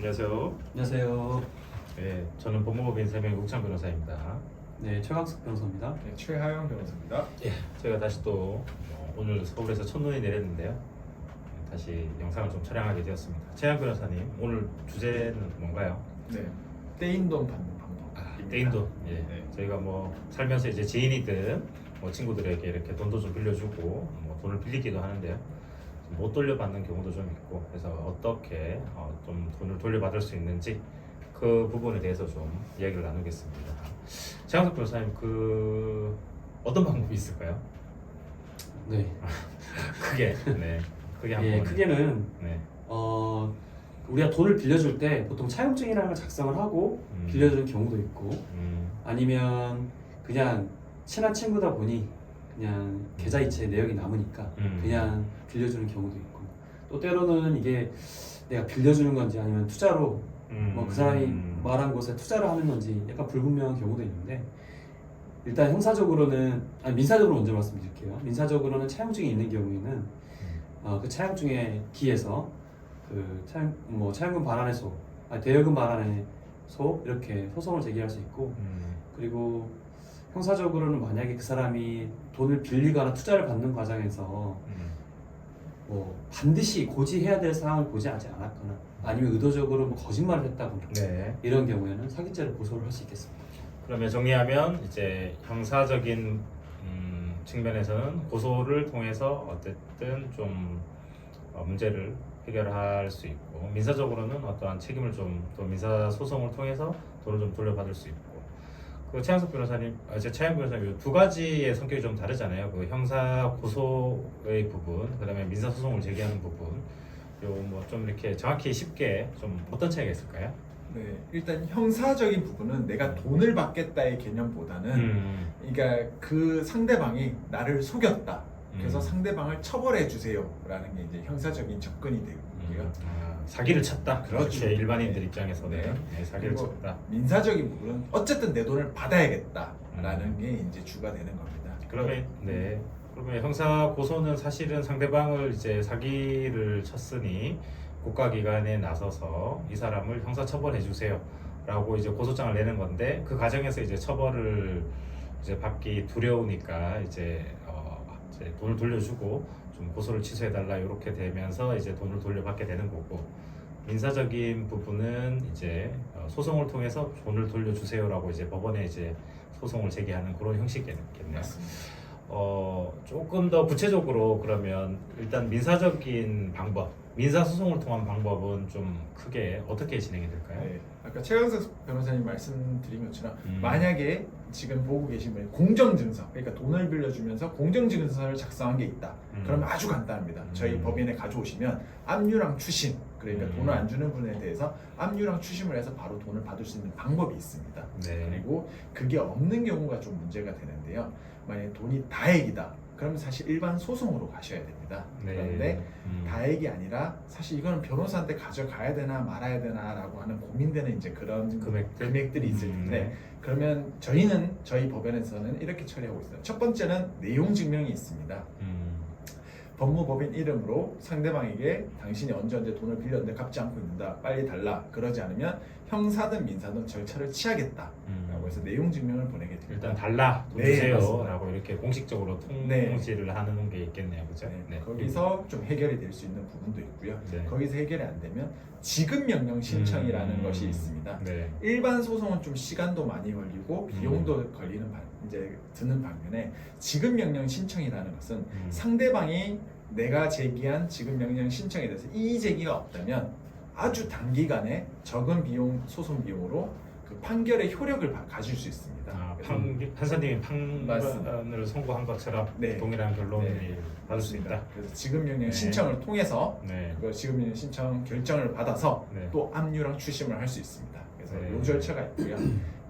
안녕하세요. 안녕하세요. 네, 저는 법무법인 3명의 국창 변호사입니다. 네, 최강석 변호사입니다. 네, 최하영 변호사입니다. 예, 제가 다시 또 오늘 서울에서 첫눈이 내렸는데요. 다시 영상을 좀 촬영하게 되었습니다. 최하영 변호사님, 오늘 주제는 뭔가요? 네, 떼인 돈 받는 방법. 떼인 돈. 예, 네. 저희가 뭐 살면서 이제 지인이든 뭐 친구들에게 이렇게 돈도 좀 빌려주고 뭐 돈을 빌리기도 하는데요. 못 돌려받는 경우도 좀 있고, 그래서 어떻게 좀 돈을 돌려받을 수 있는지 그 부분에 대해서 좀 이야기를 나누겠습니다. 최강석 변호사님, 어떤 방법이 있을까요? 네, 크게, 네, 크게 한번. 예, 크게는 네, 우리가 돈을 빌려줄 때 보통 차용증이라는 걸 작성을 하고 빌려주는 경우도 있고, 아니면 그냥 친한 친구다 보니 그냥 계좌이체 내역이 남으니까 그냥 빌려주는 경우도 있고, 또 때로는 이게 내가 빌려주는 건지 아니면 투자로 뭐 그 사람이 말한 곳에 투자를 하는 건지 약간 불분명한 경우도 있는데, 일단 형사적으로는 민사적으로 먼저 말씀드릴게요. 민사적으로는 차용증이 있는 경우에는 그 차용증에 기해서 그 차용금 반환해소, 대여금 반환해소 이렇게 소송을 제기할 수 있고, 그리고 형사적으로는 만약에 그 사람이 돈을 빌리거나 투자를 받는 과정에서 뭐 반드시 고지해야 될 사항을 고지하지 않았거나 아니면 의도적으로 뭐 거짓말을 했다거나 네. 이런 경우에는 사기죄로 고소를 할 수 있겠습니다. 그러면 정리하면 이제 형사적인 측면에서는 고소를 통해서 어쨌든 좀 문제를 해결할 수 있고, 민사적으로는 어떠한 책임을 또 민사 소송을 통해서 돈을 좀 돌려받을 수 있고. 그 최양석 변호사님, 최양 변호사님 두 가지의 성격이 좀 다르잖아요. 그 형사 고소의 부분, 그다음에 민사 소송을 제기하는 부분. 요 뭐 좀 이렇게 정확히 쉽게 좀 어떤 차이가 있을까요? 네, 일단 형사적인 부분은 내가 돈을 받겠다의 개념보다는, 그러니까 그 상대방이 나를 속였다. 그래서 상대방을 처벌해 주세요라는 게 이제 형사적인 접근이 되고요. 사기를 쳤다. 그렇죠. 일반인들 네. 입장에서는 네. 네, 사기를 그리고 쳤다. 민사적인 부분은 어쨌든 내 돈을 받아야겠다라는 게 이제 주가 되는 겁니다. 그러면 형사 고소는 사실은 상대방을 이제 사기를 쳤으니 국가기관에 나서서 이 사람을 형사 처벌해 주세요라고 이제 고소장을 내는 건데, 그 과정에서 이제 처벌을 이제 받기 두려우니까 이제 돈을 돌려주고 좀 고소를 취소해 달라 이렇게 되면서 이제 돈을 돌려받게 되는 거고, 민사적인 부분은 이제 소송을 통해서 돈을 돌려주세요라고 이제 법원에 이제 소송을 제기하는 그런 형식이겠네요. 맞습니다. 조금 더 구체적으로 그러면 일단 민사적인 방법, 민사 소송을 통한 방법은 좀 크게 어떻게 진행이 될까요? 네, 아까 최강석 변호사님 말씀드린 것처럼 만약에 지금 보고 계신 분이 공정증서, 그러니까 돈을 빌려주면서 공정증서를 작성한 게 있다. 그러면 아주 간단합니다. 저희 법인에 가져오시면 압류랑 추심, 그러니까 돈을 안 주는 분에 대해서 압류랑 추심을 해서 바로 돈을 받을 수 있는 방법이 있습니다. 네. 그리고 그게 없는 경우가 좀 문제가 되는데요. 만약에 돈이 다액이다. 그러면 사실 일반 소송으로 가셔야 됩니다. 네. 그런데 다액이 아니라 사실 이거는 변호사한테 가져가야 되나 말아야 되나라고 하는 고민되는 이제 그런 금액들이 있을 텐데, 그러면 저희 법원에서는 이렇게 처리하고 있어요. 첫 번째는 내용 증명이 있습니다. 법무법인 이름으로 상대방에게 당신이 언제 돈을 빌렸는데 갚지 않고 있는다, 빨리 달라, 그러지 않으면 형사든 민사든 절차를 취하겠다 라고 해서 내용 증명을 보내게 됩니다. 일단 달라, 돈 네, 주세요 맞습니다. 라고 이렇게 공식적으로 네. 통지를 하는 게 있겠네요, 그죠? 네, 거기서 좀 해결이 될 수 있는 부분도 있고요. 네. 거기서 해결이 안 되면 지급 명령 신청이라는 것이 있습니다. 네. 일반 소송은 좀 시간도 많이 걸리고 비용도 이제 드는 반면에 지급 명령 신청이라는 것은 상대방이 내가 제기한 지급 명령 신청에 대해서 이의 제기가 없다면 아주 단기간에 적은 비용, 소송 비용으로 그 판결의 효력을 가질 수 있습니다. 판사님이 판단을 선고한 것처럼 네. 동일한 결론을 네. 받을 수 있다. 그래서 지급 명령 네. 신청을 통해서 네. 그 지급 명령 신청 결정을 받아서 네. 또 압류랑 추심을 할 수 있습니다. 그래서 네. 요 절차가 있고요.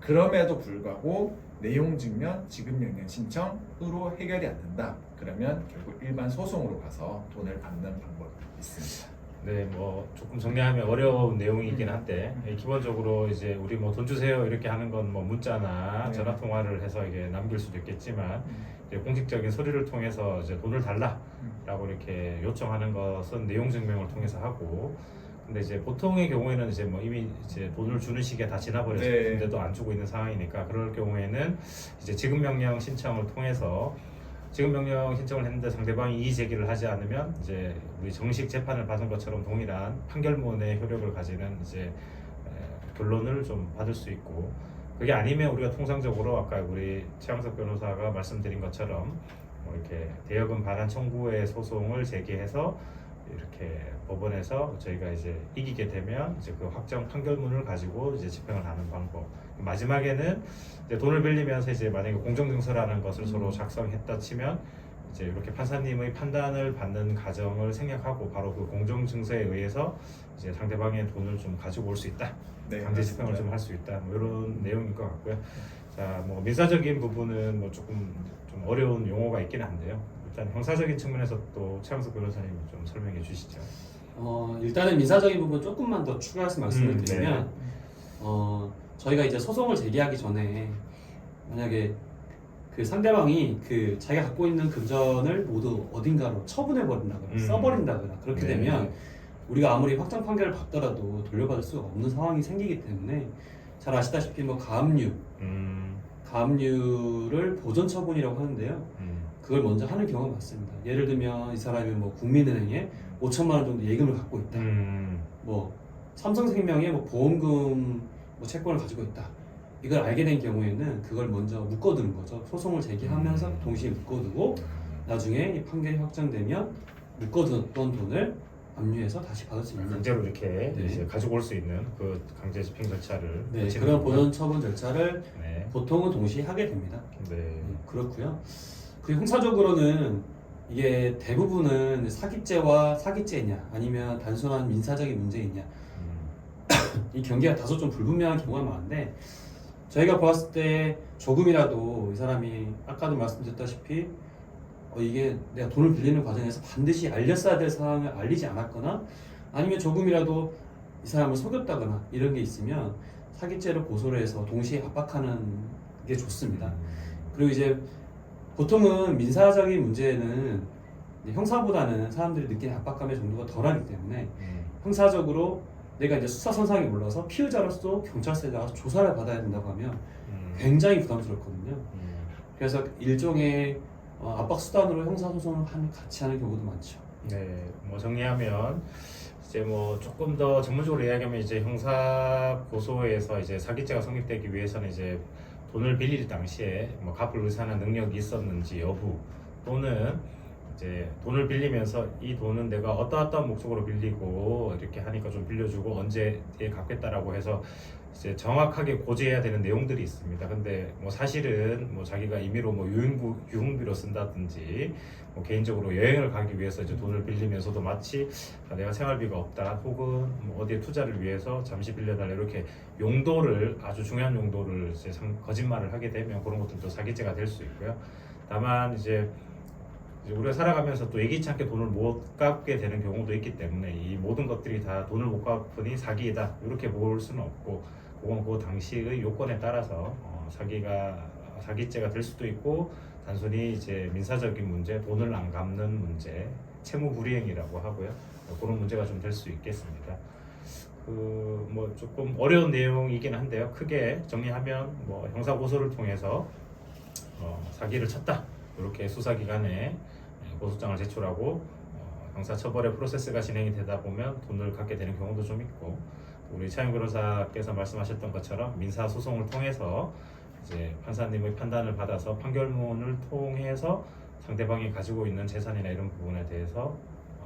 그럼에도 불구하고 내용 증명, 지급 명령 신청으로 해결이 안 된다. 그러면 결국 일반 소송으로 가서 돈을 받는 방법이 있습니다. 네, 뭐 조금 정리하면 어려운 내용이긴 한데, 기본적으로 이제 우리 뭐 돈 주세요 이렇게 하는 건 뭐 문자나 네. 전화 통화를 해서 이게 남길 수도 있겠지만, 이제 공식적인 서류를 통해서 이제 돈을 달라라고 이렇게 요청하는 것은 내용 증명을 통해서 하고, 근데 이제 보통의 경우에는 이제 뭐 이미 이제 돈을 주는 시기가 다 지나버렸는데도 안 주고 있는 상황이니까 그럴 경우에는 이제 지급 명령 신청을 통해서 지급 명령 신청을 했는데 상대방이 이의 제기를 하지 않으면 이제 우리 정식 재판을 받은 것처럼 동일한 판결문의 효력을 가지는 이제 결론을 좀 받을 수 있고, 그게 아니면 우리가 통상적으로 아까 우리 최양석 변호사가 말씀드린 것처럼 뭐 이렇게 대여금 반환 청구의 소송을 제기해서 이렇게 법원에서 저희가 이제 이기게 되면 이제 그 확정 판결문을 가지고 이제 집행을 하는 방법. 마지막에는 이제 돈을 빌리면서 이제 만약에 공정증서라는 것을 서로 작성했다 치면 이제 이렇게 판사님의 판단을 받는 과정을 생략하고 바로 그 공정증서에 의해서 이제 상대방의 돈을 좀 가지고 올 수 있다. 네, 강제 집행을 맞습니다. 좀 할 수 있다. 뭐 이런 내용일 것 같고요. 자, 뭐 민사적인 부분은 뭐 조금 좀 어려운 용어가 있긴 한데요. 일단 형사적인 측면에서 또 최양석 변호사님이 좀 설명해 주시죠. 일단은 민사적인 부분 조금만 더 추가해서 말씀을 네. 드리면 저희가 이제 소송을 제기하기 전에 만약에 그 상대방이 그 자기가 갖고 있는 금전을 모두 어딘가로 처분해 버린다거나 써버린다거나 그렇게 네. 되면 우리가 아무리 확정 판결을 받더라도 돌려받을 수가 없는 상황이 생기기 때문에 잘 아시다시피 뭐 가압류를 보존 처분이라고 하는데요. 그걸 먼저 하는 경우가 많습니다. 예를 들면 이 사람이 뭐 국민은행에 5천만 원 정도 예금을 갖고 있다. 뭐 삼성생명에 뭐 보험금 뭐 채권을 가지고 있다. 이걸 알게 된 경우에는 그걸 먼저 묶어두는 거죠. 소송을 제기하면서 동시에 묶어두고 나중에 이 판결이 확정되면 묶어뒀던 돈을 압류해서 다시 받을 수 있는 강제로 이렇게 네. 이제 가지고 올 수 있는 그 강제 집행 절차를 네, 거치는 그런 거고요. 보존 처분 절차를 네. 보통은 동시에 하게 됩니다. 네. 그렇고요. 그리고 형사적으로는 이게 대부분은 사기죄와 사기죄냐 아니면 단순한 민사적인 문제이냐 이 경계가 다소 좀 불분명한 경우가 많은데 저희가 보았을 때 조금이라도 이 사람이 아까도 말씀드렸다시피 이게 내가 돈을 빌리는 과정에서 반드시 알렸어야 될 사항을 알리지 않았거나 아니면 조금이라도 이 사람을 속였다거나 이런 게 있으면 사기죄로 고소를 해서 동시에 압박하는 게 좋습니다. 그리고 이제 보통은 민사적인 문제는 형사보다는 사람들이 느끼는 압박감의 정도가 덜하기 때문에 형사적으로 내가 이제 수사선상에 올라서 피의자로서 경찰서에 나가서 조사를 받아야 된다고 하면 굉장히 부담스럽거든요. 그래서 일종의 압박 수단으로 형사소송을 같이 하는 경우도 많죠. 네, 뭐 정리하면 이제 뭐 조금 더 전문적으로 이야기하면 이제 형사 고소에서 이제 사기죄가 성립되기 위해서는 이제 돈을 빌릴 당시에 뭐 갚을 의사나 능력이 있었는지 여부 또는 이제 돈을 빌리면서 이 돈은 내가 어떠어떠한 목적으로 빌리고 이렇게 하니까 좀 빌려주고 언제 갚겠다라고 해서 이제 정확하게 고지해야 되는 내용들이 있습니다. 근데 뭐 사실은 뭐 자기가 임의로 뭐 유흥비로 쓴다든지 뭐 개인적으로 여행을 가기 위해서 이제 돈을 빌리면서도 마치 내가 생활비가 없다 혹은 뭐 어디에 투자를 위해서 잠시 빌려달라 이렇게 용도를 아주 중요한 용도를 이제 거짓말을 하게 되면 그런 것들도 사기죄가 될 수 있고요. 다만 이제 우리가 살아가면서 또 예기치 않게 돈을 못 갚게 되는 경우도 있기 때문에 이 모든 것들이 다 돈을 못 갚으니 사기이다 이렇게 볼 수는 없고 그건 그 당시의 요건에 따라서 사기죄가 될 수도 있고 단순히 이제 민사적인 문제, 돈을 안 갚는 문제, 채무불이행이라고 하고요. 그런 문제가 좀 될 수 있겠습니다. 그 뭐 조금 어려운 내용이긴 한데요. 크게 정리하면 뭐 형사 고소를 통해서 사기를 쳤다 이렇게 수사기관에 고소장을 제출하고 형사 처벌의 프로세스가 진행이 되다 보면 돈을 갖게 되는 경우도 좀 있고 우리 차영 변호사께서 말씀하셨던 것처럼 민사 소송을 통해서 이제 판사님의 판단을 받아서 판결문을 통해서 상대방이 가지고 있는 재산이나 이런 부분에 대해서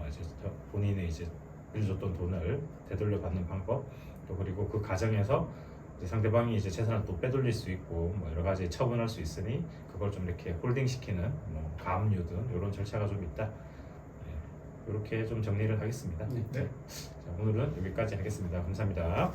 이제 본인의 이제 빌려줬던 돈을 되돌려 받는 방법 또 그리고 그 과정에서 이제 상대방이 이제 재산을 또 빼돌릴 수 있고 뭐 여러 가지 처분할 수 있으니 그걸 좀 이렇게 홀딩시키는 뭐 가압류 등 이런 절차가 좀 있다. 이렇게 좀 정리를 하겠습니다. 네. 자, 오늘은 여기까지 하겠습니다. 감사합니다.